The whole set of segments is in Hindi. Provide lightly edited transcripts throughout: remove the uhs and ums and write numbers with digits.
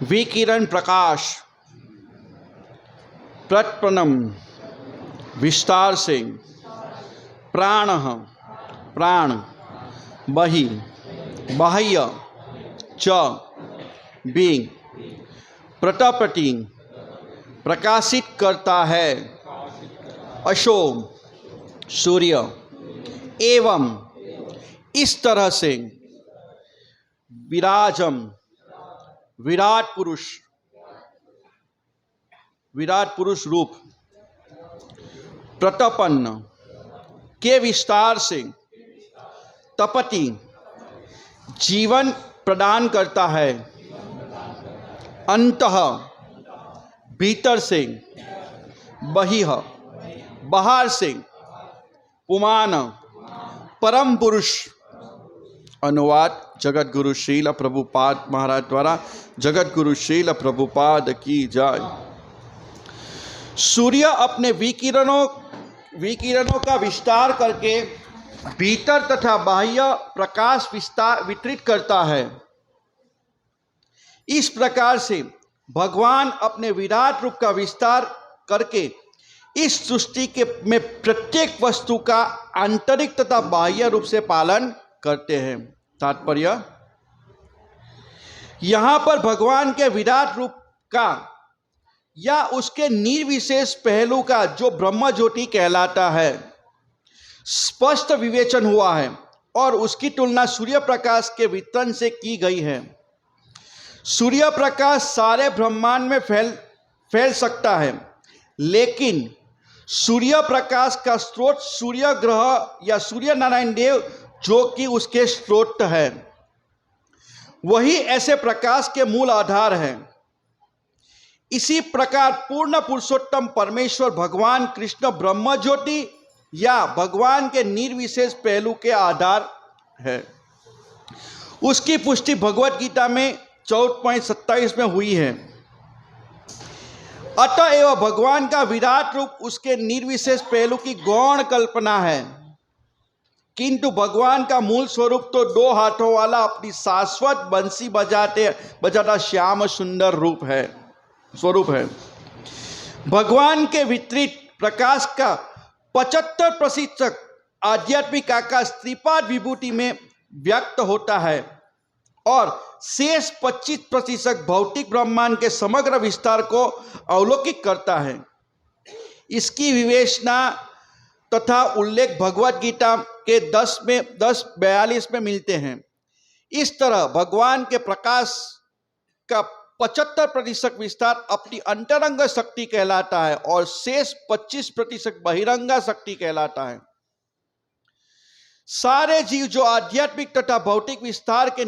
विकिरण प्रकाश प्रतपनम विस्तार से प्राण प्राण बहि बाह्य च बींग प्रतपति प्रकाशित करता है अशो सूर्य। एवं इस तरह से विराजम विराट पुरुष रूप प्रतपन्न के विस्तार से तपति जीवन प्रदान करता है। अंतः भीतर से बहिः बाहर से पुमान परम पुरुष। अनुवाद जगत गुरु श्रील प्रभुपाद महाराज द्वारा। जगत गुरु श्रील प्रभुपाद की जय। सूर्य अपने विकिरणों का विस्तार करके भीतर तथा बाह्य प्रकाश वितरित करता है। इस प्रकार से भगवान अपने विराट रूप का विस्तार करके इस सृष्टि के में प्रत्येक वस्तु का आंतरिक तथा बाह्य रूप से पालन करते हैं। तात्पर्य, यहां पर भगवान के विराट रूप का या उसके निर्विशेष पहलू का जो ब्रह्म ज्योति कहलाता है स्पष्ट विवेचन हुआ है और उसकी तुलना सूर्य प्रकाश के वितरण से की गई है। सूर्य प्रकाश सारे ब्रह्मांड में फैल सकता है, लेकिन सूर्य प्रकाश का स्रोत सूर्य ग्रह या सूर्य नारायण देव जो कि उसके स्रोत है, वही ऐसे प्रकाश के मूल आधार हैं। इसी प्रकार पूर्ण पुरुषोत्तम परमेश्वर भगवान कृष्ण ब्रह्म ज्योति या भगवान के निर्विशेष पहलू के आधार है। उसकी पुष्टि भगवत गीता में 14.27 में हुई है। अतएव भगवान का विराट रूप उसके निर्विशेष पहलू की गौण कल्पना है, किंतु भगवान का मूल स्वरूप तो दो हाथों वाला अपनी शाश्वत बंसी बजाता श्याम सुंदर स्वरूप है। भगवान के वितरित प्रकाश का 75% आध्यात्मिक आकाश त्रिपाद विभूति में व्यक्त होता है और शेष 25% भौतिक ब्रह्मांड के समग्र विस्तार को अवलोकित करता है। इसकी विवेचना तथा उल्लेख भगवत गीता के 10:42 में मिलते हैं। इस तरह भगवान के प्रकाश का 75% विस्तार अपनी अंतरंग शक्ति कहलाता है और शेष 25% बहिरंग शक्ति कहलाता है। सारे जीव जो आध्यात्मिक तथा भौतिक विस्तार के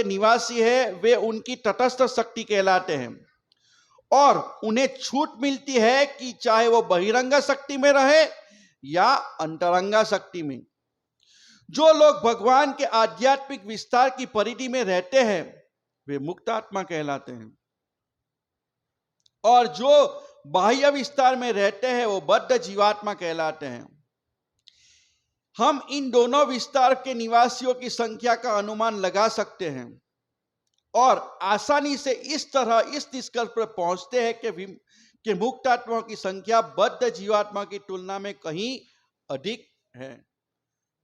निवासी हैं, वे उनकी तटस्थ शक्ति कहलाते हैं और उन्हें छूट मिलती है कि चाहे वो बहिरंग शक्ति में रहे या अंतरंग शक्ति में। जो लोग भगवान के आध्यात्मिक विस्तार की परिधि में रहते हैं वे मुक्त आत्मा कहलाते हैं और जो बाह्य विस्तार में रहते हैं वो बद्ध जीवात्मा कहलाते हैं। हम इन दोनों विस्तार के निवासियों की संख्या का अनुमान लगा सकते हैं और आसानी से इस निष्कर्ष पर पहुंचते हैं कि मुक्त आत्माओं की संख्या बद्ध जीवात्मा की तुलना में कहीं अधिक है।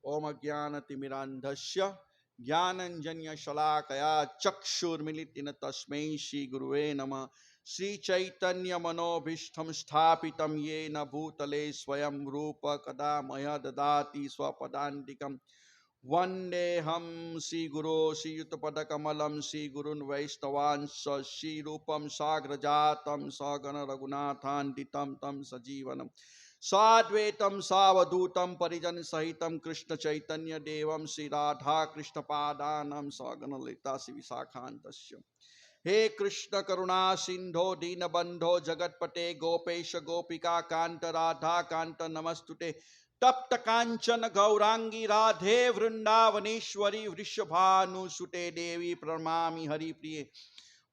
ओम अज्ञानतिमिरान्धस्य ज्ञानंजन्य शलाकया चक्षुर्मिलितेन तस्मै श्री गुरुवे नमः। श्री चैतन्य मनोभीष्टं स्थापितं येन भूतले स्वयं रूप कदा मह्यं ददाति स्वपदान्तिकं। वन्देऽहं श्रीगुरो श्रीयुतपदकमलं श्रीगुरून् वैष्णवांश्च श्रीरूपं साग्रजातं सगण रघुनाथान्वितं तं सजीवनं साद्वैतं सावधूतं परिजन सहितं कृष्ण चैतन्य देवं श्री राधा कृष्ण पादानं सगण ललिता श्री विशाखान्तस्य। हे कृष्ण करुणा सिंधो दीनबंधो जगतपते गोपेश गोपिका कांत राधा कांत नमस्तुते। तप्त कांचन गौरांगी राधे वृंदावनेश्वरी वृषभानुसुते देवी प्रणमामि हरिप्रिये।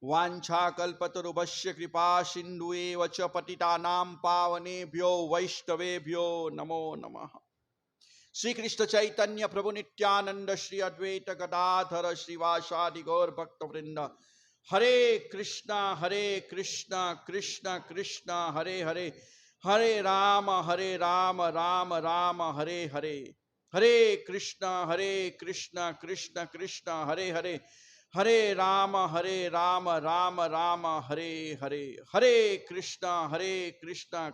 वाञ्छाकल्पतरुभ्यश्च कृपा सिन्धुएव च पतितानां पावनेभ्यो वैष्णवेभ्यो नमो नमः। श्री कृष्ण चैतन्य प्रभु नित्यानंद श्री अद्वैत गदाधर श्रीवासादि गौर भक्त वृंद। हरे कृष्णा कृष्णा कृष्णा हरे हरे, हरे राम राम राम हरे हरे। हरे कृष्णा कृष्णा कृष्णा हरे हरे, हरे राम राम राम हरे हरे। हरे कृष्णा कृष्णा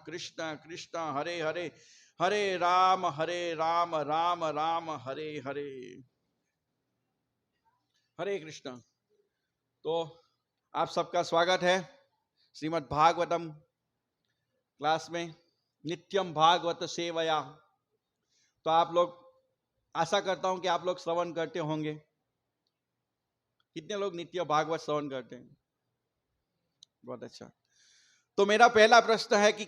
कृष्णा हरे हरे, हरे राम राम राम हरे हरे। हरे कृष्णा। तो आप सबका स्वागत है श्रीमद् भागवतम क्लास में, नित्यम भागवत सेवया। तो आप लोग, आशा करता हूं कि आप लोग श्रवण करते होंगे। कितने लोग नित्य भागवत श्रवण करते हैं? बहुत अच्छा। तो मेरा पहला प्रश्न है कि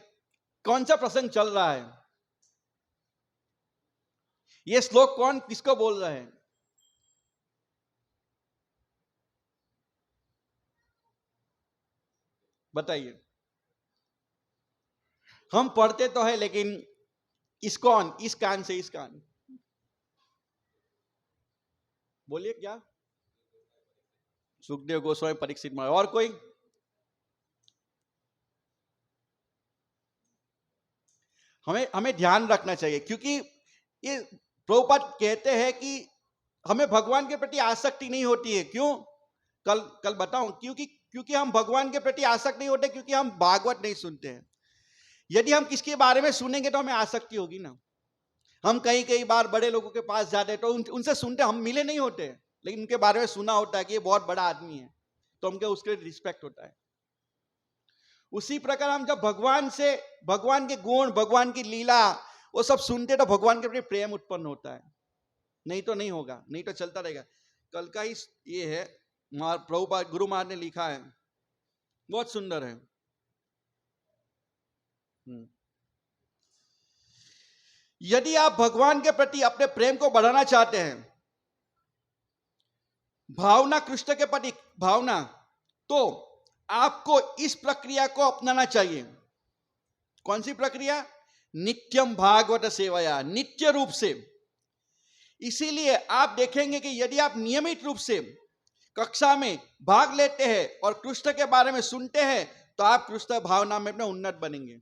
कौन सा प्रसंग चल रहा है? ये श्लोक कौन किसको बोल रहा है? बताइए। हम पढ़ते तो है, लेकिन इस कौन, इस कान से इस कान, बोलिए क्या? सुखदेव गोस्वामी परीक्षित महाराज। और कोई? हमें हमें ध्यान रखना चाहिए, क्योंकि ये प्रभुपाद कहते हैं कि हमें भगवान के प्रति आसक्ति नहीं होती है। क्यों? कल कल बताऊं। क्योंकि हम भगवान के प्रति आसक्त नहीं होते, क्योंकि हम भागवत नहीं सुनते हैं। यदि हम किसके बारे में सुनेंगे तो हमें आसक्ति होगी ना। हम कई कई बार बड़े लोगों के पास जाते हैं तो उनसे सुनते, हम मिले नहीं होते, लेकिन उनके बारे में सुना होता है कि ये बहुत बड़ा आदमी है, तो हमको उसके रिस्पेक्ट होता है। उसी प्रकार हम जब भगवान से, भगवान के गुण, भगवान की लीला वो सब सुनते तो भगवान के प्रति प्रेम उत्पन्न होता है। नहीं तो नहीं होगा, नहीं तो चलता रहेगा। कल का ही ये है, प्रभुपाद गुरु महाराज ने लिखा है, बहुत सुंदर है। यदि आप भगवान के प्रति अपने प्रेम को बढ़ाना चाहते हैं, भावना, कृष्ण के प्रति भावना, तो आपको इस प्रक्रिया को अपनाना चाहिए। कौन सी प्रक्रिया? नित्यम भागवत सेवया, नित्य रूप से। इसीलिए आप देखेंगे कि यदि आप नियमित रूप से कक्षा में भाग लेते हैं और कृष्ण के बारे में सुनते हैं, तो आप कृष्ण भावना में अपने उन्नत बनेंगे।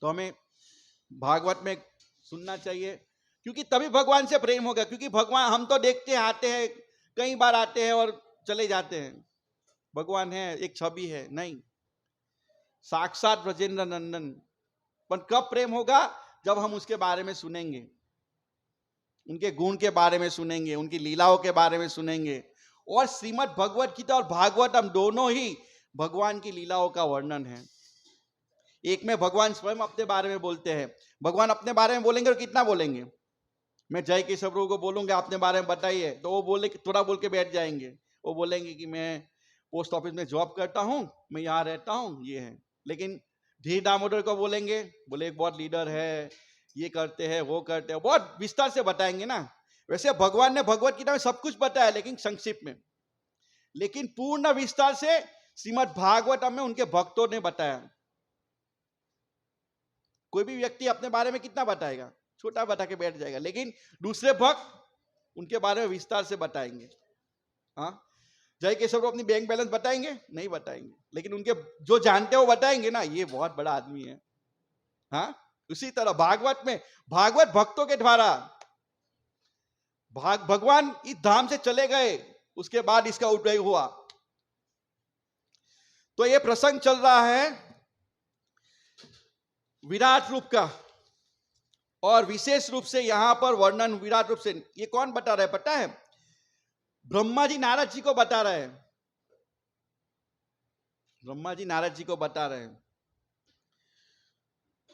तो हमें भागवत में सुनना चाहिए, क्योंकि तभी भगवान से प्रेम होगा। क्योंकि भगवान, हम तो देखते हैं, आते हैं, कई बार आते हैं और चले जाते हैं। भगवान है, एक छवि है, नहीं, साक्षात ब्रजेंद्र नंदन। पर कब प्रेम होगा? जब हम उसके बारे में सुनेंगे, उनके गुण के बारे में सुनेंगे, उनकी लीलाओं के बारे में सुनेंगे। और श्रीमद् भगवत गीता और भागवतम दोनों ही भगवान की लीलाओं का वर्णन है। एक में भगवान स्वयं अपने बारे में बोलते हैं। भगवान अपने बारे में बोलेंगे और कितना बोलेंगे? मैं जय केशव प्रभु को बोलूंगा अपने बारे में बताइए, तो वो बोले, थोड़ा बोल के बैठ जाएंगे। वो बोलेंगे कि मैं पोस्ट ऑफिस में जॉब करता हूं, मैं यहाँ रहता हूं, ये है। लेकिन धीर दामोदर को बोलेंगे, बोले एक बहुत लीडर है, ये करते हैं, वो करते हैं, बहुत विस्तार से बताएंगे ना। वैसे भगवान ने भगवत गीता में सब कुछ बताया, लेकिन संक्षिप्त में। लेकिन पूर्ण विस्तार से श्रीमद् भागवतम में उनके भक्तों ने बताया। कोई भी व्यक्ति अपने बारे में कितना बताएगा? छोटा बता के बैठ जाएगा, लेकिन दूसरे भक्त उनके बारे में विस्तार से बताएंगे। हाँ, जय केशव को अपनी बैंक बैलेंस बताएंगे? नहीं बताएंगे, लेकिन उनके जो जानते हैं वो बताएंगे ना, ये बहुत बड़ा आदमी है। हाँ, उसी तरह भागवत में, भागवत भक्तों के द्वारा, भगवान इस धाम से चले गए, उसके बाद इसका उदय हुआ। तो ये प्रसंग चल रहा है विराट रूप का, और विशेष रूप से यहां पर वर्णन विराट रूप से ये कौन बता रहा है पता है? ब्रह्मा जी नारद जी को बता रहे हैं। ब्रह्मा जी नारद जी को बता रहे हैं।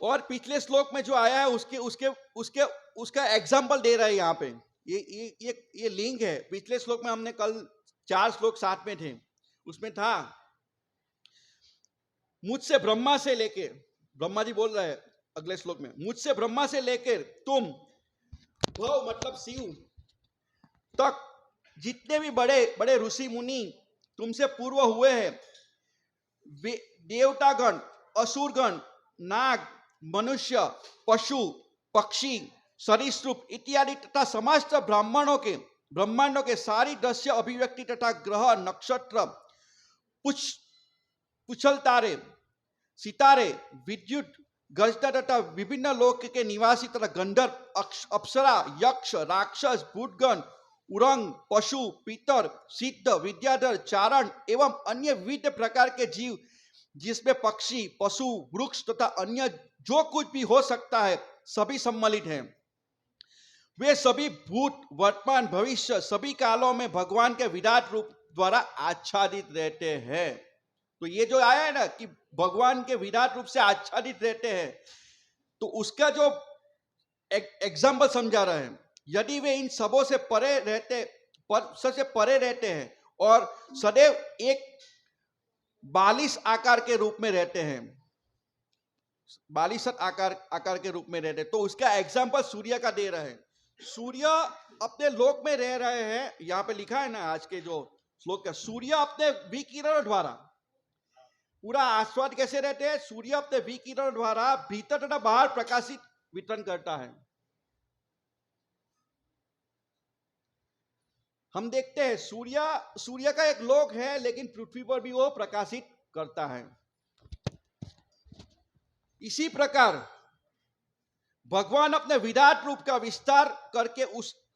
और पिछले श्लोक में जो आया है उसके उसके उसके उसका एग्जाम्पल दे रहे हैं यहां पे। ये लिंक है। पिछले श्लोक में हमने कल 4 श्लोक साथ में थे, उसमें था मुझसे ब्रह्मा से लेके, ब्रह्मा जी बोल रहे हैं अगले श्लोक में, मुझसे ब्रह्मा से लेकर तुम भव मतलब शिव तक जितने भी बड़े बड़े ऋषि मुनि तुमसे पूर्व हुए हैं, देवतागण असुरगण, नाग, मनुष्य, पशु, पक्षी, सरीसृप इत्यादि तथा समस्त ब्रह्मांडों के सारी दृश्य अभिव्यक्ति तथा ग्रह, नक्षत्र, पुछल तारे, सितारे, विद्युत, गजता तथा विभिन्न लोक के निवासी तथा गंधर्व, अप्सरा, यक्ष, राक्षस, भूतगण, उरंग, पशु, पितर, सिद्ध, विद्याधर, चारण एवं अन्य विविध प्रकार के जीव, जिसमें पक्षी, पशु, वृक्ष तथा अन्य जो कुछ भी हो सकता है, सभी सम्मिलित हैं। वे सभी भूत, वर्तमान, भविष्य सभी कालों में भगवान के विराट रूप द्वारा आच्छादित रहते हैं। तो ये जो आया है ना कि भगवान के विराट रूप से आच्छादित रहते हैं, तो उसका जो एग्जाम्पल समझा रहे हैं, यदि वे इन सबों से सबसे परे रहते हैं और सदैव एक बालिश आकार के रूप में रहते हैं, बालिश आकार के रूप में रहते हैं, तो उसका एग्जाम्पल सूर्य का दे रहे हैं। सूर्य अपने लोक में रह रहे हैं, यहां पे लिखा है ना आज के जो श्लोक का, सूर्य अपने विकिरण द्वारा पूरा आस्वाद कैसे रहते हैं, सूर्य अपने विकिरण द्वारा भीतर तथा बाहर प्रकाशित वितरण करता है। हम देखते हैं सूर्य का एक लोक है, लेकिन पृथ्वी पर भी वो प्रकाशित करता है। इसी प्रकार भगवान अपने विराट रूप का विस्तार करके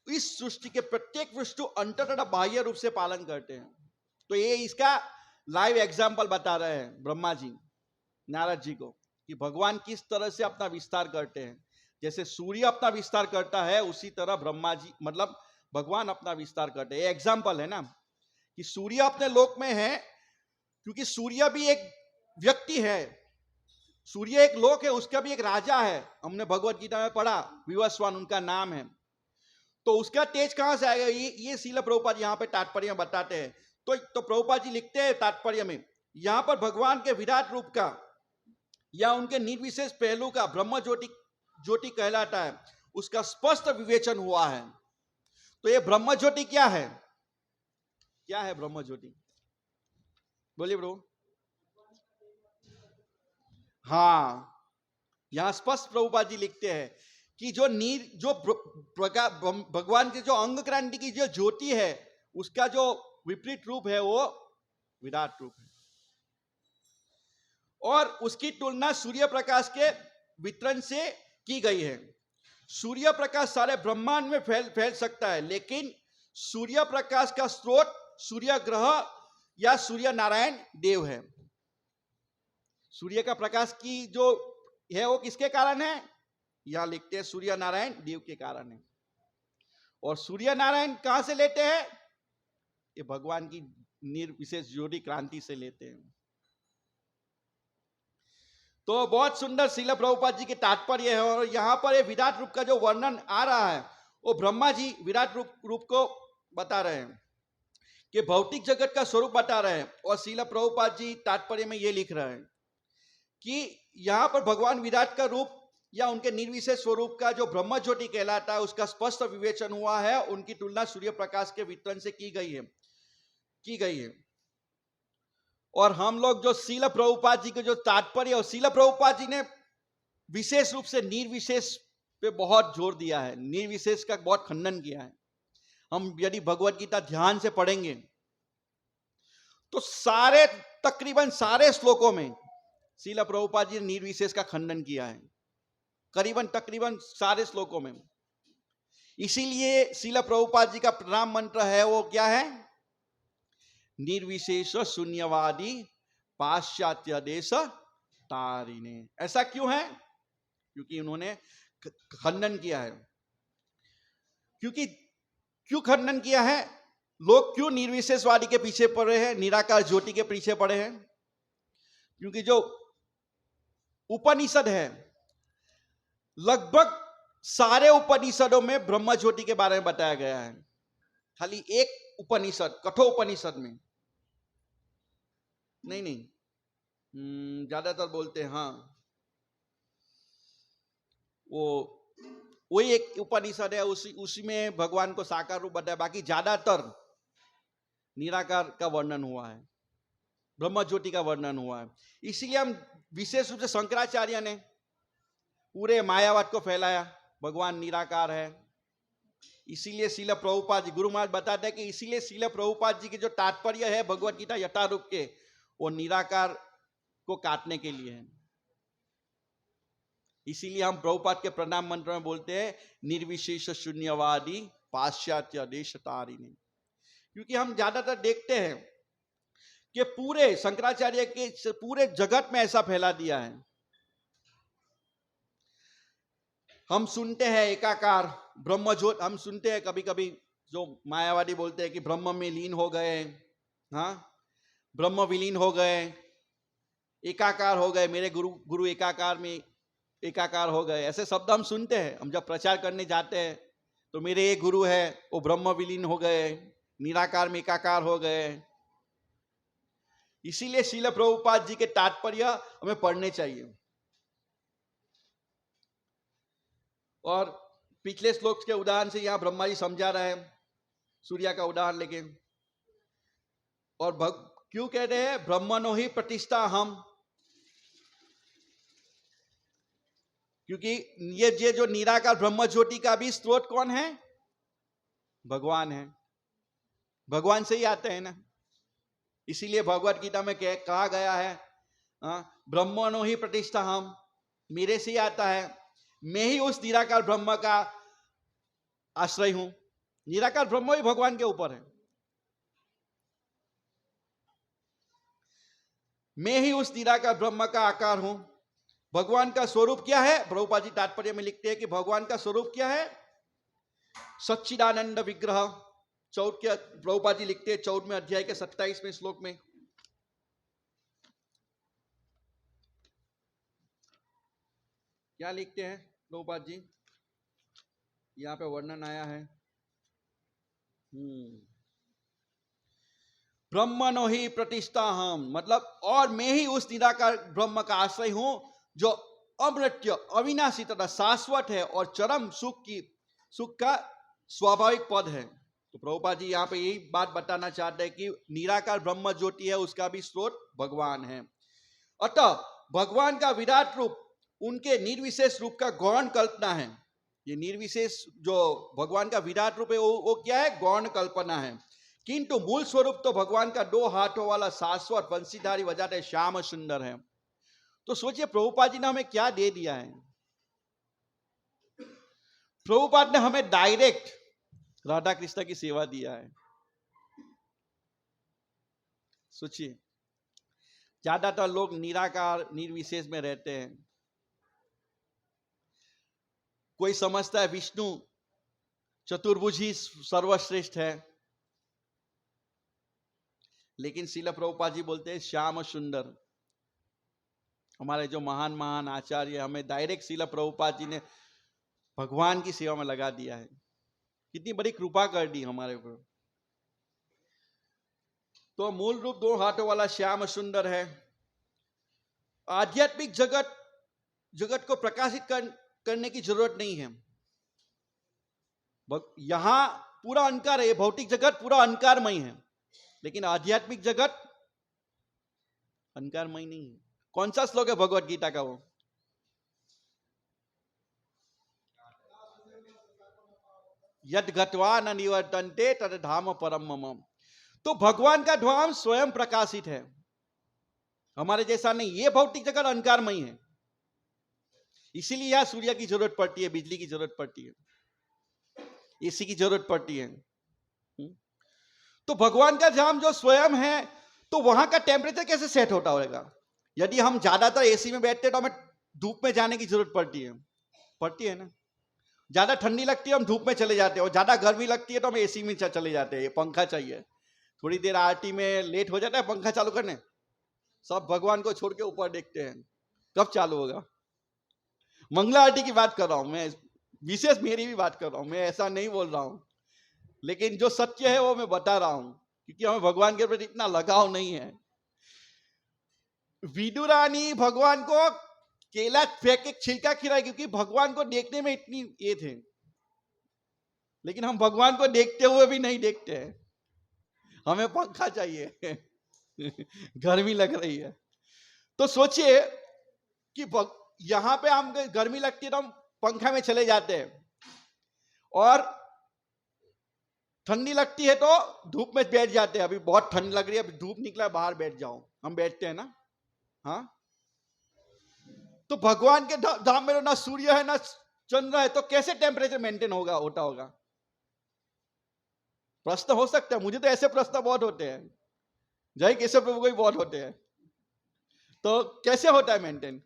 इस सृष्टि के प्रत्येक वस्तु अंतर तथा बाह्य रूप से पालन करते हैं। तो ये इसका लाइव एग्जाम्पल बता रहे हैं ब्रह्मा जी नारद जी को कि भगवान किस तरह से अपना विस्तार करते हैं। जैसे सूर्य अपना विस्तार करता है, उसी तरह ब्रह्मा जी मतलब भगवान अपना विस्तार करते हैं। एग्जाम्पल है ना कि सूर्य अपने लोक में है, क्योंकि सूर्य भी एक व्यक्ति है, सूर्य एक लोक है, उसका भी एक राजा है। हमने भगवत गीता में पढ़ा, विवस्वान उनका नाम है। तो उसका तेज कहां से आएगा, ये श्रील प्रभुपाद यहाँ पे तात्पर्य में बताते हैं। तो प्रभुपाद जी लिखते हैं तात्पर्य में, यहां पर भगवान के विराट रूप का या उनके निर्विशेष पहलू का ब्रह्म ज्योति कहलाता है, उसका स्पष्ट विवेचन हुआ है। तो ये ब्रह्म ज्योति क्या है? क्या है ब्रह्म ज्योति? बोलिए ब्रो। हाँ, यहां स्पष्ट प्रभुपाद जी लिखते हैं कि जो भगवान के जो अंग क्रांति की जो ज्योति है, उसका जो विपरीत रूप है वो विराट रूप है, और उसकी तुलना सूर्य प्रकाश के वितरण से की गई है। सूर्य प्रकाश सारे ब्रह्मांड में फैल सकता है, लेकिन सूर्य प्रकाश का स्रोत सूर्य ग्रह या सूर्य नारायण देव है। सूर्य का प्रकाश की जो है वो किसके कारण है? यहां लिखते हैं सूर्य नारायण देव के कारण है। और सूर्य नारायण कहां से लेते हैं? ये भगवान की निर्विशेष ज्योति क्रांति से लेते हैं। तो बहुत सुंदर श्रील प्रभुपाद जी के तात्पर्य है। और यहां पर ये विराट रूप का जो वर्णन आ रहा है, वो ब्रह्मा जी विराट रूप को बता रहे हैं कि भौतिक जगत का स्वरूप बता रहे हैं। और श्रील प्रभुपाद जी तात्पर्य में ये लिख रहे हैं कि यहां पर भगवान विराट का रूप या उनके निर्विशेष स्वरूप का जो ब्रह्म ज्योति कहलाता है, उसका स्पष्ट विवेचन हुआ है। उनकी तुलना सूर्य प्रकाश के वितरण से की गई है। और हम लोग जो श्रील प्रभुपाद जी के जो तात्पर्य, और श्रील प्रभुपाद जी ने विशेष रूप से निर्विशेष पे बहुत जोर दिया है, निर्विशेष का बहुत खंडन किया है। हम यदि भगवत गीता ध्यान से पढ़ेंगे तो तकरीबन सारे श्लोकों में श्रील प्रभुपाद जी ने निर्विशेष का खंडन किया है, तकरीबन सारे श्लोकों में। इसीलिए श्रील प्रभुपाद जी का प्रणाम मंत्र है वो क्या है? निर्विशेष शून्यवादी पाश्चात्य देश तारिणे। ऐसा क्यों है? क्योंकि उन्होंने खंडन किया है। क्यों खंडन किया है? लोग क्यों निर्विशेषवादी के पीछे पड़े हैं, निराकार ज्योति के पीछे पड़े हैं? क्योंकि जो उपनिषद है, लगभग सारे उपनिषदों में ब्रह्म ज्योति के बारे में बताया गया है। खाली एक उपनिषद, कठोपनिषद में नहीं, ज्यादातर बोलते हैं हाँ, वही एक उपनिषद है, उसी में भगवान को साकार रूप बताया। बाकी ज्यादातर निराकार का वर्णन हुआ है। ब्रह्म ज्योति का वर्णन हुआ है। इसीलिए हम विशेष रूप से शंकराचार्य ने पूरे मायावाद को फैलाया, भगवान निराकार है। इसीलिए श्रील प्रभुपाद जी, गुरु महाराज बताते हैं कि इसीलिए श्रील प्रभुपाद जी के जो तात्पर्य है भगवत गीता यथारूप के, वो निराकार को काटने के लिए है। इसीलिए हम प्रभुपाद के प्रणाम मंत्र में बोलते हैं निर्विशेष शून्यवादी पाश्चात्य देश तारिणी, क्योंकि हम ज्यादातर देखते हैं कि पूरे शंकराचार्य के पूरे जगत में ऐसा फैला दिया है। हम सुनते हैं एकाकार ब्रह्म ज्योति, हम सुनते हैं कभी कभी जो मायावादी बोलते हैं कि ब्रह्म में लीन हो गए, हाँ ब्रह्म विलीन हो गए, एकाकार हो गए, मेरे गुरु एकाकार में एकाकार हो गए, ऐसे शब्द हम सुनते हैं। हम जब प्रचार करने जाते हैं तो मेरे एक गुरु है वो ब्रह्म विलीन हो गए, निराकार में एकाकार हो गए। इसीलिए श्रील प्रभुपाद जी के तात्पर्य हमें पढ़ने चाहिए। और पिछले श्लोक के उदाहरण से यहां ब्रह्मा जी समझा रहे हैं, सूर्य का उदाहरण लेके। और क्यों कह रहे हैं ब्रह्मणो ही प्रतिष्ठा हम, क्योंकि ये जो निराकार ब्रह्म ज्योति का भी स्रोत कौन है? भगवान है, भगवान से ही आते हैं ना। इसीलिए भगवत गीता में कहा गया है ब्रह्मणो ही प्रतिष्ठा हम, मेरे से ही आता है, मैं ही उस निराकार ब्रह्म का आश्रय हूं। निराकार ब्रह्म ही भगवान के ऊपर है, मैं ही उस निराकार ब्रह्म का आकार हूं। भगवान का स्वरूप क्या है? प्रभुपाद जी तात्पर्य में लिखते हैं कि भगवान का स्वरूप क्या है? सच्चिदानंद विग्रह। प्रभुपाद जी लिखते हैं 14वें अध्याय के 27वें श्लोक में। क्या लिखते हैं प्रभुपाद जी? यहां पे वर्णन आया है ब्रह्मणो ही प्रतिष्ठा हम, मतलब और मैं ही उस निराकार ब्रह्म का आश्रय हूं जो अमृत्य अविनाशी तथा शाश्वत है और चरम सुख का स्वाभाविक पद है। तो प्रभुपाद जी यहाँ पे यही बात बताना चाहते हैं कि निराकार ब्रह्म ज्योति है, उसका भी स्रोत भगवान है। अतः भगवान का विराट रूप उनके निर्विशेष रूप का गौण कल्पना है। ये निर्विशेष जो भगवान का विराट रूप है वो क्या है? गौण कल्पना है। किंतु मूल स्वरूप तो भगवान का 2 हाथों वाला शाश्वत वंशीधारी वजाते श्याम सुंदर है। तो सोचिए प्रभुपाद जी ने हमें क्या दे दिया है। प्रभुपाद ने हमें डायरेक्ट राधा कृष्ण की सेवा दिया है। सोचिए, ज्यादातर लोग निराकार निर्विशेष में रहते हैं। कोई समझता है विष्णु चतुर्भुज ही सर्वश्रेष्ठ है, लेकिन श्रील प्रभुपाद जी बोलते हैं श्याम सुंदर। हमारे जो महान महान आचार्य, हमें डायरेक्ट श्रील प्रभुपाद जी ने भगवान की सेवा में लगा दिया है। कितनी बड़ी कृपा कर दी हमारे ऊपर। तो मूल रूप 2 हाथों वाला श्याम सुंदर है। आध्यात्मिक जगत को प्रकाशित करने की जरूरत नहीं है। यहां पूरा अंधकार है, भौतिक जगत पूरा अंधकारमय है, लेकिन आध्यात्मिक जगत अंधकारमय नहीं है। कौन सा श्लोक है भगवत गीता का? वो यद गत्वा न निवर्तन्ते तद धाम परम मम। तो भगवान का धाम स्वयं प्रकाशित है, हमारे जैसा नहीं। ये भौतिक जगत अंधकारमय है, इसीलिए यहां सूर्य की जरूरत पड़ती है, बिजली की जरूरत पड़ती है, एसी की जरूरत पड़ती है। तो भगवान का धाम जो स्वयं है, तो वहां का टेम्परेचर कैसे सेट होता होगा? यदि हम ज्यादातर एसी में बैठते तो हमें धूप में जाने की जरूरत पड़ती है ना। ज्यादा ठंडी लगती है हम धूप में चले जाते हैं, और ज्यादा गर्मी लगती है तो हम एसी में चले जाते हैं। पंखा चाहिए, थोड़ी देर आरती में लेट हो जाता है पंखा चालू करने, सब भगवान को छोड़ के ऊपर देखते हैं कब चालू होगा। मंगला आरती की बात कर रहा हूं मैं, विशेष मेरी भी बात कर रहा हूं मैं, ऐसा नहीं बोल रहा हूं, लेकिन जो सत्य है वो मैं बता रहा हूं, क्योंकि हमें भगवान के प्रति इतना लगाव नहीं है। विदुरानी भगवान को केला फेंक के छिलका खिलाए, क्योंकि भगवान को देखने में इतनी ये थे, लेकिन हम भगवान को देखते हुए भी नहीं देखते हैं, हमें पंखा चाहिए। गर्मी लग रही है। तो सोचिए कि यहां पे हम गर्मी लगती है तो हम पंखा में चले जाते हैं, और ठंडी लगती है तो धूप में बैठ जाते हैं। अभी बहुत ठंड लग रही है, अभी धूप निकला, बाहर बैठ जाओ, हम बैठते हैं ना। हाँ, तो भगवान के धाम में ना सूर्य है ना चंद्र है, तो कैसे टेम्परेचर मेंटेन होता होगा? प्रश्न हो सकता है, मुझे तो ऐसे प्रश्न बहुत होते हैं, जय केशव प्रभु को भी बहुत होते हैं। तो कैसे होता है मेंटेन?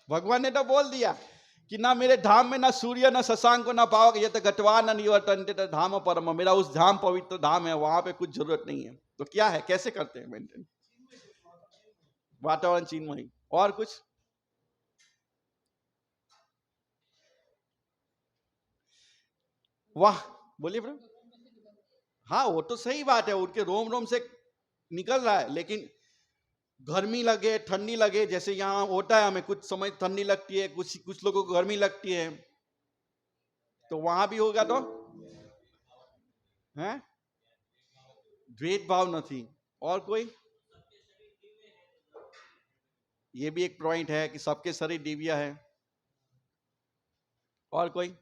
भगवान ने तो बोल दिया कि ना मेरे धाम में ना सूर्य ना शशांक को ना पाओगे, ये तो गटवा न निवर्तन्ते धाम परम, मेरा उस धाम पवित्र धाम है, वहां पे कुछ जरूरत नहीं है। तो क्या है, कैसे करते हैं मेंटेन? वातावरण चिन्मयी। और कुछ? वाह, बोलिए प्रभु। हाँ, वो तो सही बात है, उनके रोम रोम से निकल रहा है, लेकिन गर्मी लगे ठंडी लगे, जैसे यहाँ होता है, हमें कुछ समय ठंडी लगती है, कुछ लोगों को गर्मी लगती है, तो वहां भी होगा तो है भेदभाव नहीं। और कोई? ये भी एक पॉइंट है कि सबके शरीर दिव्य है। और कोई?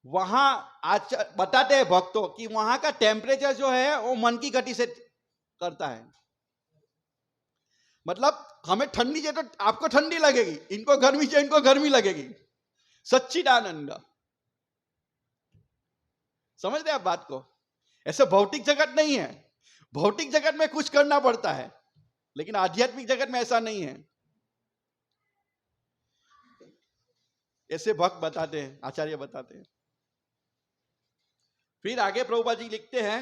वहां आज बताते हैं भक्तों कि वहां का टेम्परेचर जो है वो मन की गति से करता है। मतलब हमें ठंडी चाहिए तो आपको ठंडी लगेगी, इनको गर्मी चाहिए इनको गर्मी लगेगी। सच्चिदानंद। समझते हैं आप बात को? ऐसे भौतिक जगत नहीं है, भौतिक जगत में कुछ करना पड़ता है, लेकिन आध्यात्मिक जगत में ऐसा नहीं है। ऐसे भक्त बताते हैं, आचार्य बताते हैं। फिर आगे प्रभुपाद जी लिखते हैं,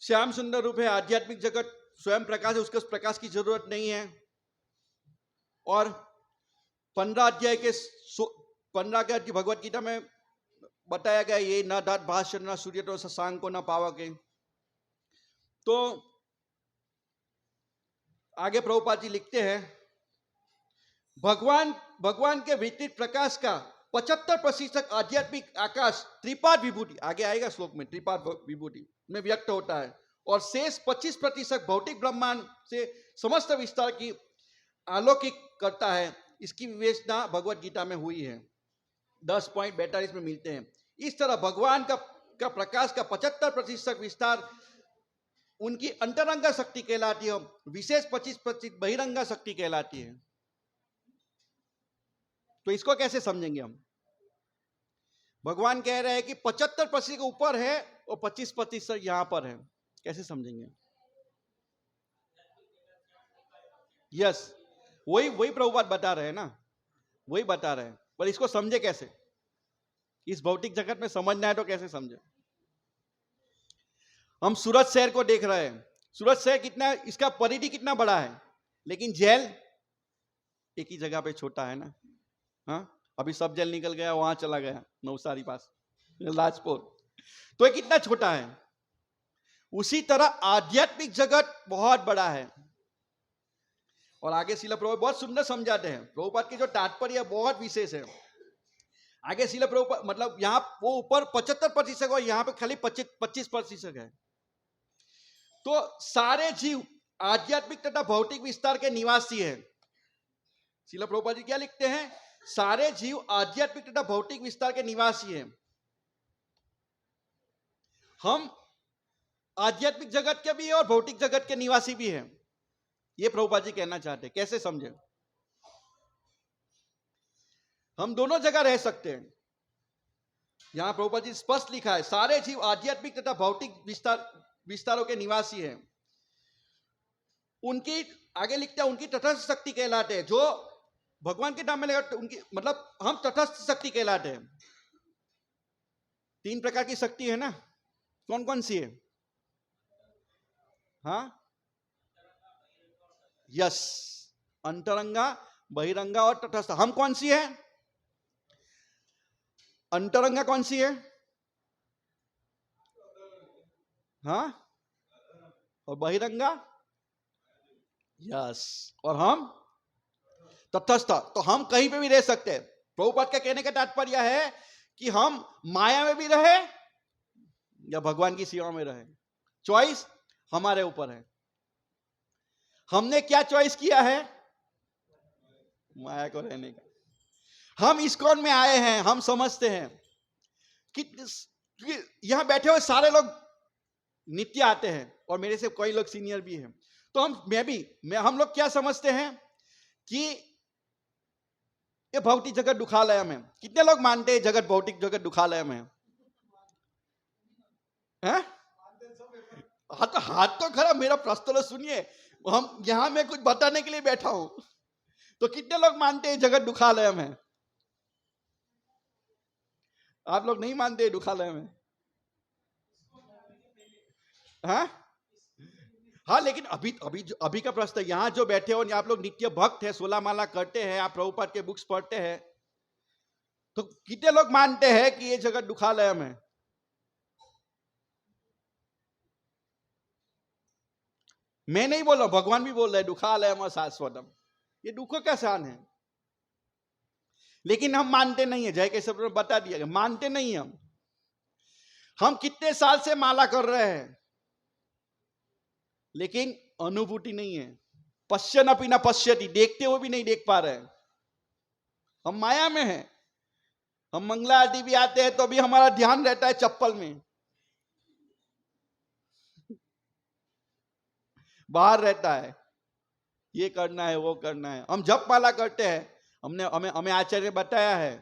श्याम सुंदर रूप है, आध्यात्मिक जगत स्वयं प्रकाश है, उसके उस प्रकाश की जरूरत नहीं है। और 15 अध्याय के 15 के भगवत गीता में बताया गया, ये न दात भाष्य न सूर्य तो शशांक को न पावके। तो आगे प्रभुपाद जी लिखते हैं, भगवान के वितरित प्रकाश का 75% आध्यात्मिक आकाश त्रिपाद विभूति, आगे आएगा श्लोक में, त्रिपाद विभूति में व्यक्त होता है, और शेष 25% भौतिक ब्रह्मांड से समस्त विस्तार की आलोकित करता है। इसकी विवेचना भगवत गीता में हुई है, 10.42 में मिलते हैं। इस तरह भगवान का प्रकाश का 75% विस्तार उनकी अंतरंगा शक्ति कहलाती है, विशेष 25% बहिरंगा शक्ति कहलाती है। तो इसको कैसे समझेंगे हम? भगवान कह रहे हैं कि 75% के ऊपर है और 25% यहां पर है, कैसे समझेंगे? यस, वही प्रभुपाद बता रहे हैं ना, वही बता रहे हैं, पर इसको समझे कैसे? इस भौतिक जगत में समझना है तो कैसे समझे? हम सूरत शहर को देख रहे हैं, सूरत शहर कितना, इसका परिधि कितना बड़ा है, लेकिन जेल एक ही जगह पे छोटा है ना। हाँ, अभी सब जेल निकल गया, वहां चला गया नवसारी पास लाजपुर, तो ये कितना छोटा है। उसी तरह आध्यात्मिक जगत बहुत बड़ा है। और आगे शिला प्रभुपाद बहुत सुंदर समझाते हैं, प्रभुपाद के जो तात्पर्य बहुत विशेष है। आगे शिला प्रभुपाद मतलब यहाँ वो ऊपर 75% और यहाँ पे खाली 25% है। तो सारे जीव आध्यात्मिक तथा भौतिक विस्तार के निवासी है। शिला प्रभुपाद जी क्या लिखते हैं? सारे जीव आध्यात्मिक तथा भौतिक विस्तार के निवासी हैं। हम आध्यात्मिक जगत के भी हैं और भौतिक जगत के निवासी भी हैं, ये प्रभुपाद जी कहना चाहते हैं। कैसे समझे? हम दोनों जगह रह सकते हैं। यहां प्रभुपाद जी स्पष्ट लिखा है, सारे जीव आध्यात्मिक तथा भौतिक विस्तारों के निवासी हैं। उनकी आगे लिखते हैं, उनकी तटस्थ शक्ति कहलाते हैं। जो भगवान के नाम में लगा उनकी, मतलब हम तटस्थ शक्ति कहलाते हैं। 3 प्रकार की शक्ति है ना, कौन कौन सी है? हाँ, यस, अंतरंगा, बहिरंगा और तटस्थ। हम कौन सी है? अंतरंगा कौन सी है? हाँ, और बहिरंगा? यस, और हम तटस्थ। तो हम कहीं पे भी रह सकते हैं। प्रभुपाद का कहने का तात्पर्य है कि हम माया में भी रहे या भगवान की सेवा में रहे। चॉइस हमारे ऊपर है। हमने क्या चॉइस किया है? माया को रहने का। हम इस्कॉन में आए हैं, हम समझते हैं कि यहां बैठे हुए सारे लोग नित्य आते हैं और मेरे से कई लोग सीनियर भी हैं। तो हम लोग क्या समझते हैं कि ये भौतिक जगत दुखालय में। कितने लोग मानते हैं जगत भौतिक जगत दुखालय में है? हाथ तो खरा, मेरा प्रश्न तो सुनिए। हम यहां मैं कुछ बताने के लिए बैठा हूं। तो कितने लोग मानते हैं जगत दुखालय में? आप लोग नहीं मानते दुखालय में? हाँ हाँ, लेकिन अभी अभी अभी का प्रश्न है, यहाँ जो बैठे हो आप लोग नित्य भक्त है, 16 माला करते हैं, आप प्रभुपाद के बुक्स पढ़ते हैं, तो कितने लोग मानते हैं कि ये जगत दुखालय में? मैं नहीं बोल रहा, भगवान भी बोल रहे हैं दुखालय में शाश्वतम, ये दुखों का स्थान है। लेकिन हम मानते नहीं है। जय के सब बता दिया गया, मानते नहीं हम कितने साल से माला कर रहे हैं, लेकिन अनुभूति नहीं है। पश्यन अपि न पश्यति, देखते हुए भी नहीं देख पा रहे हैं। हम माया में हैं। हम मंगला आरती भी आते हैं तो भी हमारा ध्यान रहता है चप्पल में, बाहर रहता है, ये करना है वो करना है। हम जप माला करते हैं, हमें आचार्य ने बताया है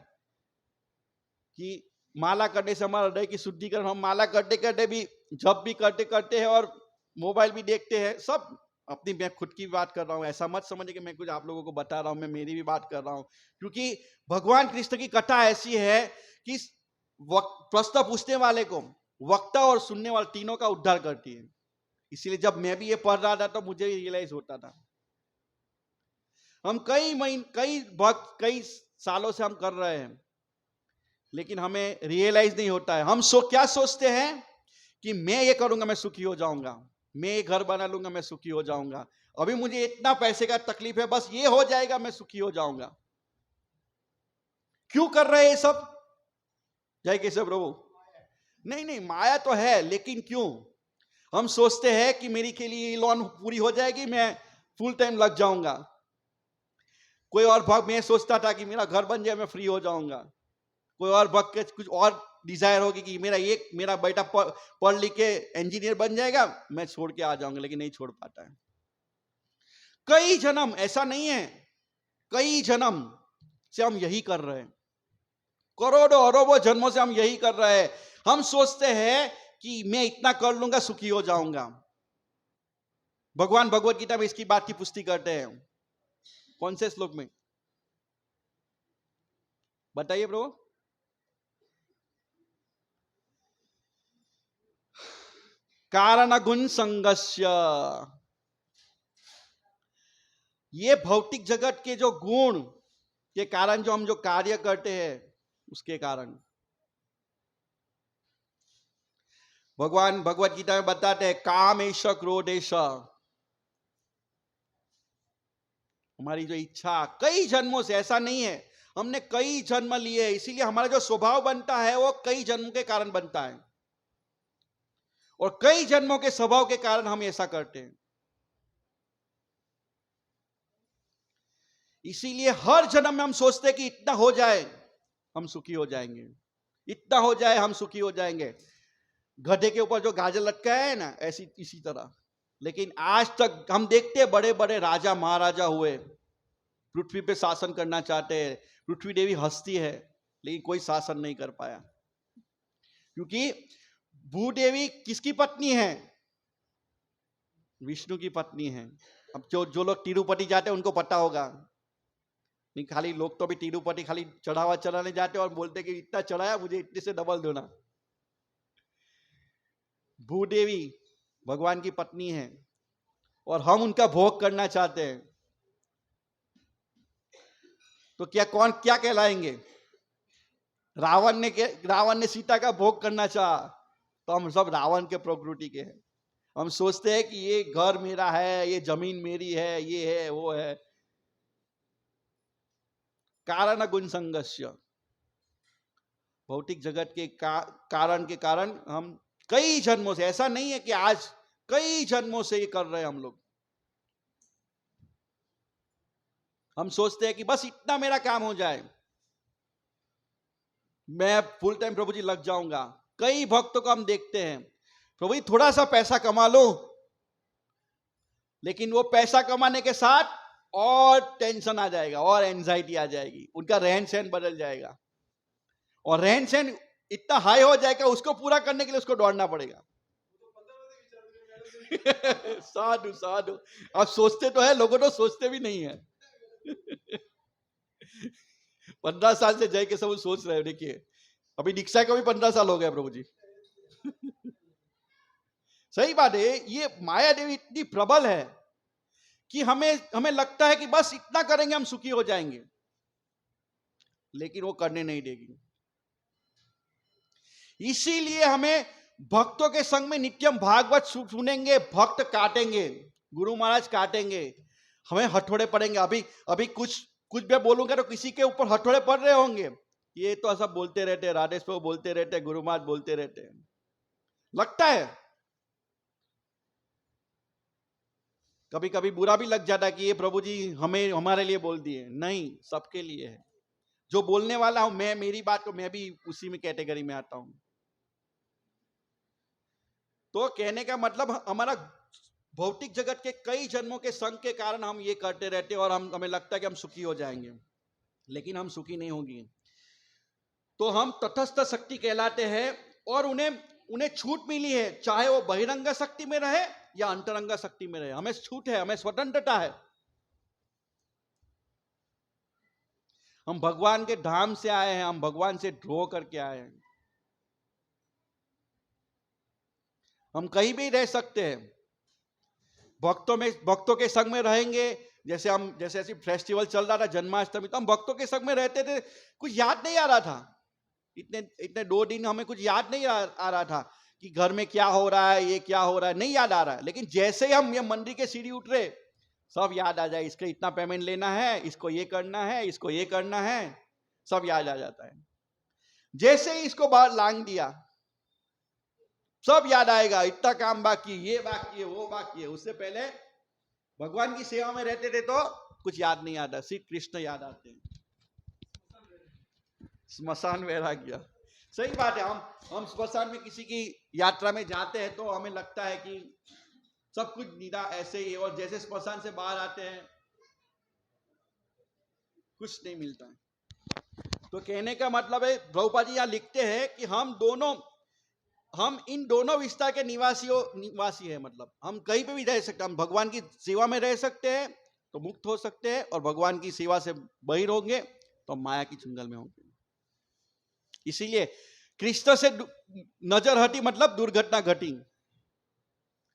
कि माला करने से हमारा हृदय की शुद्धिकरण। हम माला करते करते भी, जप भी करते करते हैं और मोबाइल भी देखते हैं। सब अपनी, मैं खुद की बात कर रहा हूं, ऐसा मत समझिए कि मैं कुछ आप लोगों को बता रहा हूं, मैं मेरी भी बात कर रहा हूं। क्योंकि भगवान कृष्ण की कथा ऐसी है कि प्रश्न पूछने वाले को, वक्ता और सुनने वाले तीनों का उद्धार करती है। इसीलिए जब मैं भी ये पढ़ रहा था तो मुझे रियलाइज होता था। हम कई सालों से हम कर रहे हैं, लेकिन हमें रियलाइज नहीं होता है। हम क्या सोचते हैं कि मैं ये करूंगा मैं सुखी हो जाऊंगा, मैं ये घर बना लूंगा मैं सुखी हो जाऊंगा, अभी मुझे इतना पैसे का तकलीफ है, बस ये हो जाएगा मैं सुखी हो जाऊंगा। क्यों कर रहे हैं ये सब? जय केशव प्रभु। नहीं नहीं, माया तो है, लेकिन क्यों? हम सोचते हैं कि मेरी के लिए लोन पूरी हो जाएगी, मैं फुल टाइम लग जाऊंगा। कोई और भक्त, मैं सोचता था कि मेरा घर बन जाए मैं फ्री हो जाऊंगा। कोई और भक्त के कुछ और डिजायर होगी कि मेरा बेटा पढ़ लिख के इंजीनियर बन जाएगा, मैं छोड़ के आ जाऊंगा, लेकिन नहीं छोड़ पाता है। कई जन्म, ऐसा नहीं है, कई जन्म से हम यही कर रहे हैं, करोड़ों अरबों जन्मों से हम यही कर रहे हैं। हम सोचते हैं कि मैं इतना कर लूंगा सुखी हो जाऊंगा। भगवान भगवत गीता में इसकी बात की पुष्टि करते हैं। कौन से श्लोक में बताइए प्रभु? कारण गुण संगस्य, ये भौतिक जगत के जो गुण के कारण, जो हम जो कार्य करते हैं उसके कारण। भगवान भगवत गीता में बताते हैं कामेश क्रोधेश, हमारी जो इच्छा कई जन्मों से, ऐसा नहीं है हमने कई जन्म लिए, इसीलिए हमारा जो स्वभाव बनता है वो कई जन्म के कारण बनता है, और कई जन्मों के स्वभाव के कारण हम ऐसा करते हैं। इसीलिए हर जन्म में हम सोचते हैं कि इतना हो जाए हम सुखी हो जाएंगे, इतना हो जाए हम सुखी हो जाएंगे। गधे के ऊपर जो गाजर लटकाया है ना, ऐसी इसी तरह। लेकिन आज तक हम देखते हैं बड़े बड़े राजा महाराजा हुए, पृथ्वी पे शासन करना चाहते हैं, पृथ्वी देवी हस्ती है, लेकिन कोई शासन नहीं कर पाया। क्योंकि भूदेवी किसकी पत्नी है? विष्णु की पत्नी है। अब जो लोग तिरुपति जाते हैं उनको पता होगा, नहीं खाली लोग तो भी तिरुपति खाली चढ़ावा चढ़ाने जाते और बोलते कि इतना चढ़ाया मुझे इतने से डबल देना। भूदेवी भगवान की पत्नी है और हम उनका भोग करना चाहते हैं, तो क्या कहलाएंगे? रावण ने सीता का भोग करना चाहा, तो हम सब रावण के प्रकृति के हैं। हम सोचते हैं कि ये घर मेरा है, ये जमीन मेरी है, ये है वो है। कारण गुण संगस्य, भौतिक जगत के कारण हम कई जन्मों से, ऐसा नहीं है कि आज, कई जन्मों से ये कर रहे हैं हम लोग। हम सोचते हैं कि बस इतना मेरा काम हो जाए, मैं फुल टाइम प्रभु जी लग जाऊंगा। कई भक्तों को हम देखते हैं, प्रभु जी थोड़ा सा पैसा कमा लो, लेकिन वो पैसा कमाने के साथ और टेंशन आ जाएगा और एंजाइटी आ जाएगी, उनका रहन सहन बदल जाएगा, और रहन सहन इतना हाई हो जाएगा, उसको पूरा करने के लिए उसको दौड़ना पड़ेगा। साधु साधु, आप सोचते तो है, लोगों तो सोचते भी नहीं है। 15 साल से जय के सब सोच रहे हो, देखिए अभी दीक्षा को भी 15 साल हो गया प्रभु जी। सही बात है, ये माया देवी इतनी प्रबल है कि हमें लगता है कि बस इतना करेंगे हम सुखी हो जाएंगे, लेकिन वो करने नहीं देगी। इसीलिए हमें भक्तों के संग में नित्यम भागवत सुनेंगे, भक्त काटेंगे, गुरु महाराज काटेंगे, हमें हथौड़े पड़ेंगे। अभी कुछ भी बोलूंगा तो किसी के ऊपर हथौड़े पड़ रहे होंगे, ये तो ऐसा बोलते रहते, राधेश्वर बोलते रहते, गुरु महाराज बोलते रहते, लगता है कभी कभी बुरा भी लग जाता है कि ये प्रभु जी हमें हमारे लिए बोल दिए। नहीं, सबके लिए है। जो बोलने वाला हूं मैं, मेरी बात को मैं भी उसी में कैटेगरी में आता हूं। तो कहने का मतलब, हमारा भौतिक जगत के कई जन्मों के संग के कारण हम ये करते रहते हैं और हमें लगता है कि हम सुखी हो जाएंगे, लेकिन हम सुखी नहीं होंगे। तो हम तटस्थ शक्ति कहलाते हैं, और उन्हें छूट मिली है, चाहे वो बहिरंग शक्ति में रहे या अंतरंग शक्ति में रहे, हमें छूट है, हमें स्वतंत्रता है। हम भगवान के धाम से आए हैं, हम भगवान से ड्रॉ करके आए हैं, हम कहीं भी रह सकते हैं। भक्तों के संग में रहेंगे। जैसे ऐसी फेस्टिवल चल रहा था जन्माष्टमी, तो हम भक्तों के संग में रहते थे, कुछ याद नहीं आ रहा था, इतने 2 दिन हमें कुछ याद नहीं आ रहा था कि घर में क्या हो रहा है, ये क्या हो रहा है, नहीं याद आ रहा है। लेकिन जैसे ही हम ये मंदिर के सीढ़ी उतरे, सब याद आ जाए, इसका इतना पेमेंट लेना है, इसको ये करना है, इसको ये करना है, सब याद आ जाता है। जैसे ही इसको बाहर लांग दिया, सब याद आएगा, इतना काम बाकी, ये बाकी है, वो बाकी है। उससे पहले भगवान की सेवा में रहते थे तो कुछ याद नहीं आता, श्री कृष्ण याद आते हैं। स्मशान वैराग्य, सही बात है। हम स्मशान में किसी की यात्रा में जाते हैं तो हमें लगता है कि सब कुछ निरा ऐसे ही है, और जैसे स्मशान से बाहर आते हैं कुछ नहीं मिलता है। तो कहने का मतलब है, प्रभुपाद जी यहां लिखते हैं कि हम इन दोनों विस्तार के निवासी है। मतलब हम कहीं पे भी रह सकते हैं, हम भगवान की सेवा में रह सकते हैं तो मुक्त हो सकते हैं, और भगवान की सेवा से बहिर होंगे तो माया की चुंगल में होंगे। इसीलिए कृष्ण से नजर हटी मतलब दुर्घटना घटी।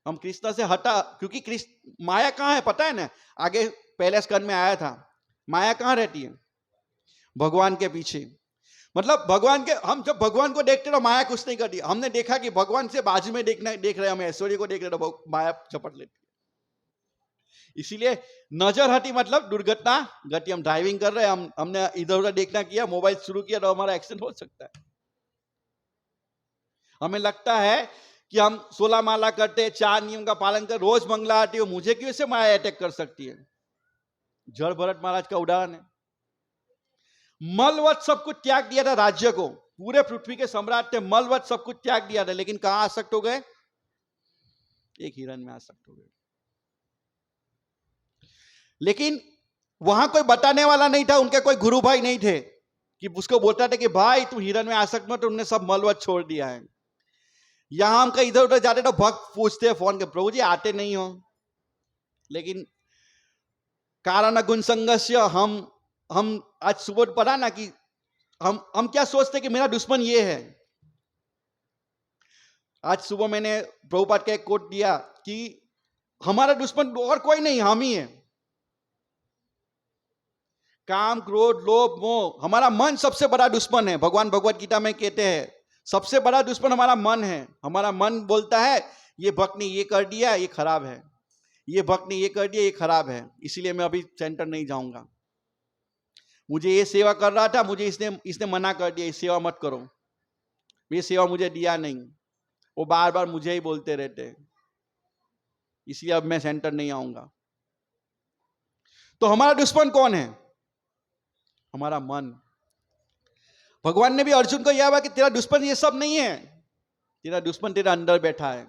हम कृष्ण से हटा, क्योंकि कृष्ण माया कहां है पता है ना, आगे पहले स्कंद में आया था, माया कहां रहती है, भगवान के पीछे। मतलब हम जब भगवान को देखते तो माया कुछ नहीं करती। हमने देखा कि भगवान से बाजू में देख रहे, हम ऐश्वर्य को देख रहे तो माया झपट लेती है। इसीलिए नजर हटी मतलब दुर्घटना घटी। हम ड्राइविंग कर रहे हैं, हमने इधर उधर देखना किया, मोबाइल शुरू किया तो हमारा एक्सीडेंट हो सकता है। हमें लगता है कि हम 16 माला करते, 4 नियम का पालन कर, रोज मंगला आती हो, मुझे क्यों से माया अटैक कर सकती है। जड़ भरत महाराज का उदाहरण है। मलवत सब कुछ त्याग दिया था राज्य को, पूरे पृथ्वी के सम्राट थे, मलवत सब कुछ त्याग दिया था, लेकिन कहां आसक्त हो गए, एक हिरण में आसक्त हो गए। लेकिन वहां कोई बताने वाला नहीं था, उनके कोई गुरु भाई नहीं थे कि उसको बोलता था कि भाई तू हिरण में आसक्त मत, उन्होंने सब मलवत छोड़ दिया है। यहां हम कहीं इधर उधर जाते तो भक्त पूछते फोन के, प्रभु जी आते नहीं हो, लेकिन कारण गुण संघर्ष हम आज सुबह पढ़ा ना कि हम क्या सोचते कि मेरा दुश्मन ये है। आज सुबह मैंने प्रभुपाद का एक कोट दिया कि हमारा दुश्मन और कोई नहीं, हम ही है। काम, क्रोध, लोभ, मोह, हमारा मन सबसे बड़ा दुश्मन है। भगवान भगवत गीता में कहते हैं सबसे बड़ा दुश्मन हमारा मन है। हमारा मन बोलता है ये भक्त ने ये कर दिया, ये खराब है, ये भक्त ने ये कर दिया, ये खराब है, इसलिए मैं अभी सेंटर नहीं जाऊंगा। मुझे ये सेवा कर रहा था, मुझे इसने मना कर दिया, इस सेवा मत करो। ये सेवा मुझे दिया नहीं, वो बार बार मुझे ही बोलते रहते हैं, इसलिए अब मैं सेंटर नहीं आऊंगा। तो हमारा दुश्मन कौन है? हमारा मन। भगवान ने भी अर्जुन को यह कहा कि तेरा दुश्मन ये सब नहीं है, तेरा दुश्मन तेरा अंदर बैठा है,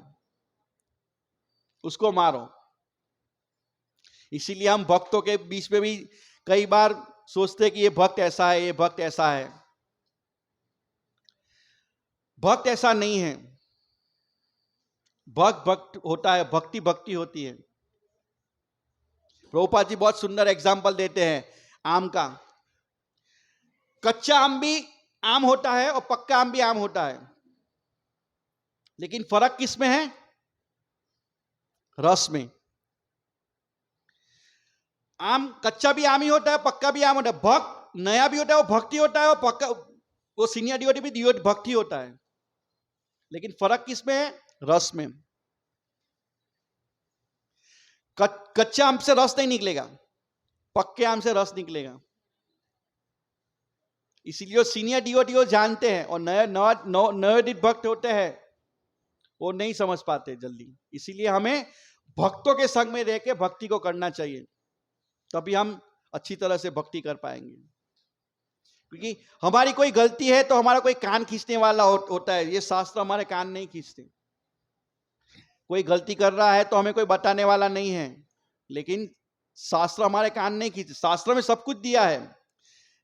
उसको मारो। इसीलिए हम भक्तों के बीच में भी कई बार सोचते हैं कि ये भक्त ऐसा है, ये भक्त ऐसा है। भक्त ऐसा नहीं है। भक्त भक्त होता है, भक्ति भक्ति होती है। प्रभुपाद जी बहुत सुंदर एग्जाम्पल देते हैं आम का। कच्चा आम भी आम होता है और पक्का आम भी आम होता है, लेकिन फर्क किस में है? रस में। आम कच्चा भी आम ही होता है, पक्का भी आम होता है। भक्त नया भी होता है, वो भक्ति होता है, और पक्का वो सीनियर डिवोटी भी भक्ति होता है, लेकिन फर्क किस में है? रस में। कच्चे आम से रस नहीं निकलेगा, पक्के आम से रस निकलेगा। इसीलिए सीनियर डिवोटी जानते हैं, और नए भक्त होते हैं वो नहीं समझ पाते जल्दी। इसीलिए हमें भक्तों के संग में रह के भक्ति को करना चाहिए, तभी हम अच्छी तरह से भक्ति कर पाएंगे। क्योंकि हमारी कोई गलती है तो हमारा कोई कान खींचने वाला होता है, ये शास्त्र हमारे कान नहीं खींचते। कोई गलती कर रहा है तो हमें कोई बताने वाला नहीं है, लेकिन शास्त्र हमारे कान नहीं खींचते। शास्त्र में सब कुछ दिया है,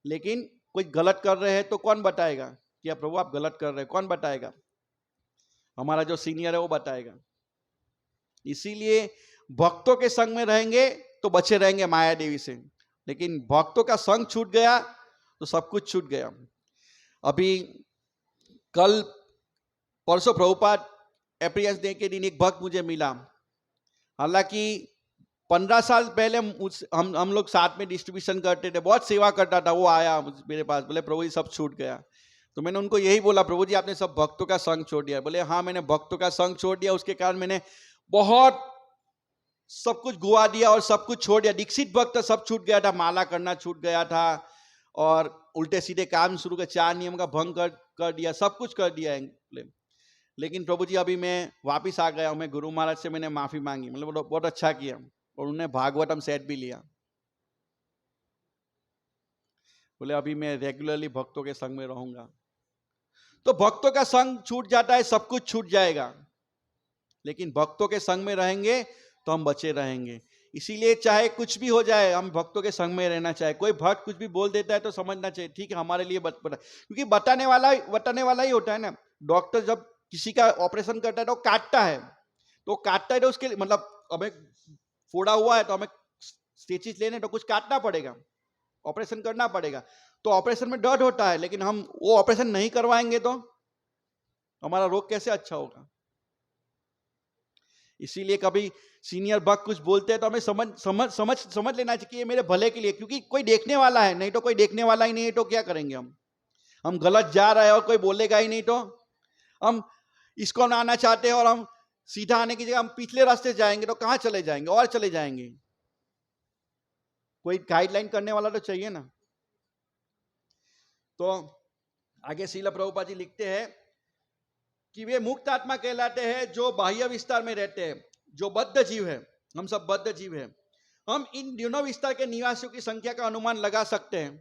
लेकिन कोई गलत कर रहे हैं तो कौन बताएगा कि आप प्रभु आप गलत कर रहे हैं? कौन बताएगा? हमारा जो सीनियर है वो बताएगा। इसीलिए भक्तों के संग में रहेंगे तो बचे रहेंगे माया देवी से, लेकिन भक्तों का संग छूट गया तो सब कुछ छूट गया। अभी कल परसों प्रभुपाद एप्रियंस डे के दिन एक भक्त मुझे मिला। हालांकि 15 साल पहले हम लोग साथ में डिस्ट्रीब्यूशन करते थे, बहुत सेवा करता था। वो आया मेरे पास, बोले प्रभु जी सब छूट गया। तो मैंने उनको यही बोला, प्रभु जी आपने सब भक्तों का संग छोड़ दिया। बोले हाँ मैंने भक्तों का संग छोड़ दिया, उसके कारण मैंने बहुत सब कुछ गुआ दिया और सब कुछ छोड़ दिया। दीक्षित भक्त सब छूट गया था, माला करना छूट गया था, और उल्टे सीधे काम शुरू कर, 4 नियम का भंग कर दिया, सब कुछ कर दिया है। लेकिन प्रभु जी अभी मैं वापिस आ गया हूं, मैं गुरु महाराज से मैंने माफी मांगी। मतलब बहुत अच्छा किया, और उन्होंने भागवतम सेट भी लिया। बोले अभी मैं रेगुलरली भक्तों के संग में रहूंगा। तो भक्तों का संग छूट जाता है, सब कुछ छूट जाएगा, लेकिन भक्तों के संग में रहेंगे तो हम बचे रहेंगे। इसीलिए चाहे कुछ भी हो जाए, हम भक्तों के संग में रहना चाहिए। कोई भक्त कुछ भी बोल देता है तो समझना चाहिए ठीक है हमारे लिए क्योंकि बताने वाला ही होता है ना। डॉक्टर जब किसी का ऑपरेशन करता है तो काटता है, तो काटता है तो उसके मतलब हमें फोड़ा हुआ है तो हमें स्टिचेस लेने तो कुछ काटना पड़ेगा, ऑपरेशन करना पड़ेगा। तो ऑपरेशन में दर्द होता है, लेकिन हम वो ऑपरेशन नहीं करवाएंगे तो हमारा रोग कैसे अच्छा होगा? इसीलिए कभी सीनियर भक्त कुछ बोलते हैं तो हमें समझ लेना चाहिए कि ये मेरे भले के लिए, क्योंकि कोई देखने वाला है नहीं। तो कोई देखने वाला ही नहीं है तो क्या करेंगे हम गलत जा रहे हैं और कोई बोलेगा ही नहीं, तो हम इसको आना चाहते हैं और हम सीधा आने की जगह हम पिछले रास्ते से जाएंगे तो कहां चले जाएंगे? और चले जाएंगे। कोई गाइडलाइन करने वाला तो चाहिए ना। तो आगे श्रील प्रभुपाद जी लिखते हैं कि वे मुक्त आत्मा कहलाते हैं जो बाह्य विस्तार में रहते हैं, जो बद्ध जीव है। हम सब बद्ध जीव हैं। हम इन दोनों विस्तार के निवासियों की संख्या का अनुमान लगा सकते हैं।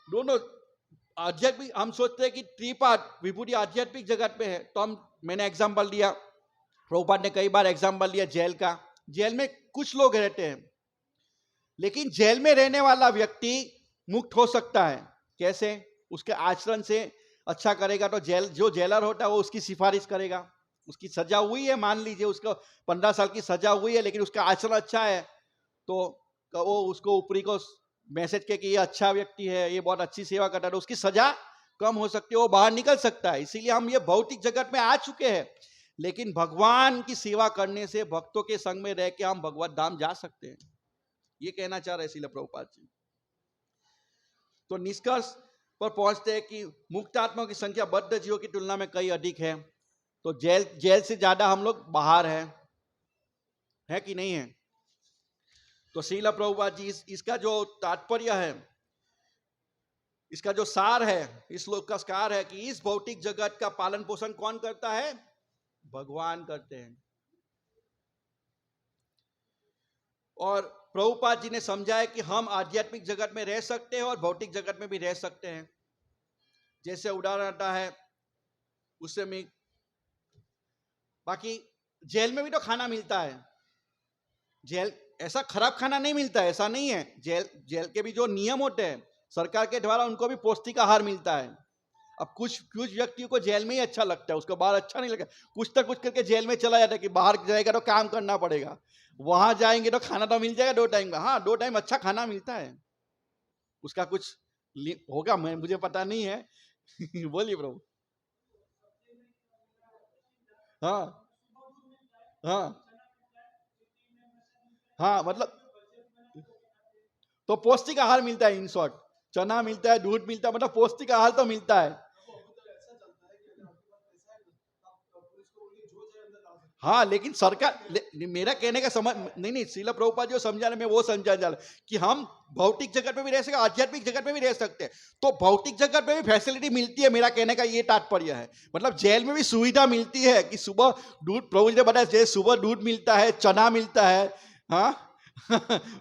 दोनों आध्यात्मिक, हम सोचते हैं कि त्रिपाद विभूति आध्यात्मिक जगत में है, तो मैंने एग्जाम्पल दिया, प्रभुपाद ने कई बार एग्जाम्पल दिया जेल का। जेल में कुछ लोग रहते हैं, लेकिन जेल में रहने वाला व्यक्ति मुक्त हो सकता है। कैसे? उसके आचरण से अच्छा करेगा तो जो जेलर होता है वो उसकी सिफारिश करेगा। उसकी सजा हुई है, मान लीजिए उसको 15 साल की सजा हुई है, लेकिन उसका आचरण अच्छा है, तो वो उसको ऊपरी को मैसेज के कि ये अच्छा व्यक्ति है, ये बहुत अच्छी सेवा करता है, तो उसकी सजा कम हो सकती है, वो बाहर निकल सकता है। इसीलिए हम ये भौतिक जगत में आ चुके हैं, लेकिन भगवान की सेवा करने से, भक्तों के संग में रह के हम भगवत धाम जा सकते हैं। ये कहना चाह रहे श्रील प्रभुपाद जी। तो निष्कर्ष पर पहुंचते हैं कि मुक्त आत्माओं की संख्या बद्ध जीवों की तुलना में कई अधिक है। तो जेल से ज्यादा हम लोग बाहर है कि नहीं है? तो श्रील प्रभुपाद जी इसका जो तात्पर्य है इसका जो सार है, इस श्लोक का सार है कि इस भौतिक जगत का पालन पोषण कौन करता है? भगवान करते हैं। और प्रभुपाद जी ने समझाया कि हम आध्यात्मिक जगत में रह सकते हैं और भौतिक जगत में भी रह सकते हैं। जैसे उदाहरण आता है उससे में, बाकी जेल में भी तो खाना मिलता है। जेल ऐसा खराब खाना नहीं मिलता है, ऐसा नहीं है। जेल के भी जो नियम होते हैं सरकार के द्वारा, उनको भी पौष्टिक आहार मिलता है। अब कुछ व्यक्तियों को जेल में ही अच्छा लगता है, उसको बाहर अच्छा नहीं लगता। कुछ तो कुछ करके जेल में चला जाता है कि बाहर जाएगा तो काम करना पड़ेगा, वहां जाएंगे तो खाना तो मिल जाएगा 2 टाइम का। हाँ, 2 टाइम अच्छा खाना मिलता है, उसका कुछ होगा, मुझे पता नहीं है। बोलिए प्रभु। हाँ हाँ हाँ, मतलब तो पौष्टिक आहार मिलता है। इन शॉर्ट, चना मिलता है, दूध मिलता है, मतलब पौष्टिक आहार तो मिलता है। हाँ, लेकिन सरकार मेरा कहने का समझ नहीं, श्रील प्रभुपाद जो समझा रहे, मैं वो समझा जा रहा कि हम भौतिक जगत में भी रह सकते, आध्यात्मिक जगत में भी रह सकते हैं। तो भौतिक जगत में भी फैसिलिटी मिलती है, मेरा कहने का ये तात्पर्य है। मतलब जेल में भी सुविधा मिलती है कि सुबह दूध, प्रभु जी ने बताया, सुबह दूध मिलता है, चना मिलता है, हाँ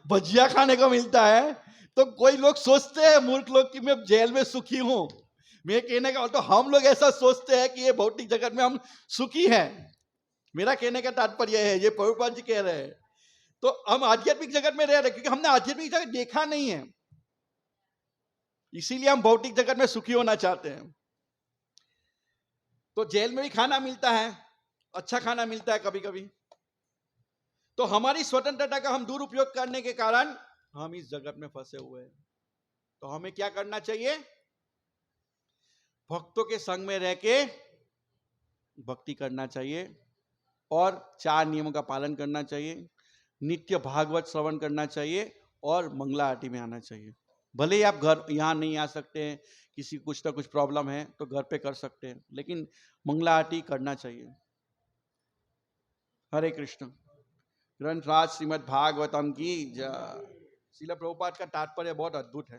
भजिया खाने को मिलता है। तो कोई लोग सोचते हैं, मूर्ख लोग, कि मैं जेल में सुखी हूं। मैं कहने का तो हम लोग ऐसा सोचते हैं कि ये भौतिक जगत में हम सुखी हैं। मेरा कहने का तात्पर्य है, ये प्रभुपाद जी कह रहे हैं। तो हम आध्यात्मिक जगत में रह रहे हैं क्योंकि हमने आध्यात्मिक जगत देखा नहीं है, इसीलिए हम भौतिक जगत में सुखी होना चाहते हैं। तो जेल में भी खाना मिलता है, अच्छा खाना मिलता है कभी कभी। तो हमारी स्वतंत्रता का हम दुरुपयोग करने के कारण हम इस जगत में फंसे हुए हैं। तो हमें क्या करना चाहिए? भक्तों के संग में रह के भक्ति करना चाहिए और 4 नियमों का पालन करना चाहिए। नित्य भागवत श्रवण करना चाहिए और मंगला आरती में आना चाहिए। भले ही आप घर यहाँ नहीं आ सकते हैं, किसी कुछ ना कुछ प्रॉब्लम है तो घर पे कर सकते हैं, लेकिन मंगला आरती करना चाहिए। हरे कृष्ण। ग्रंथराज श्रीमद् भागवतम की जय। श्रील प्रभुपाद का तात्पर्य बहुत अद्भुत है।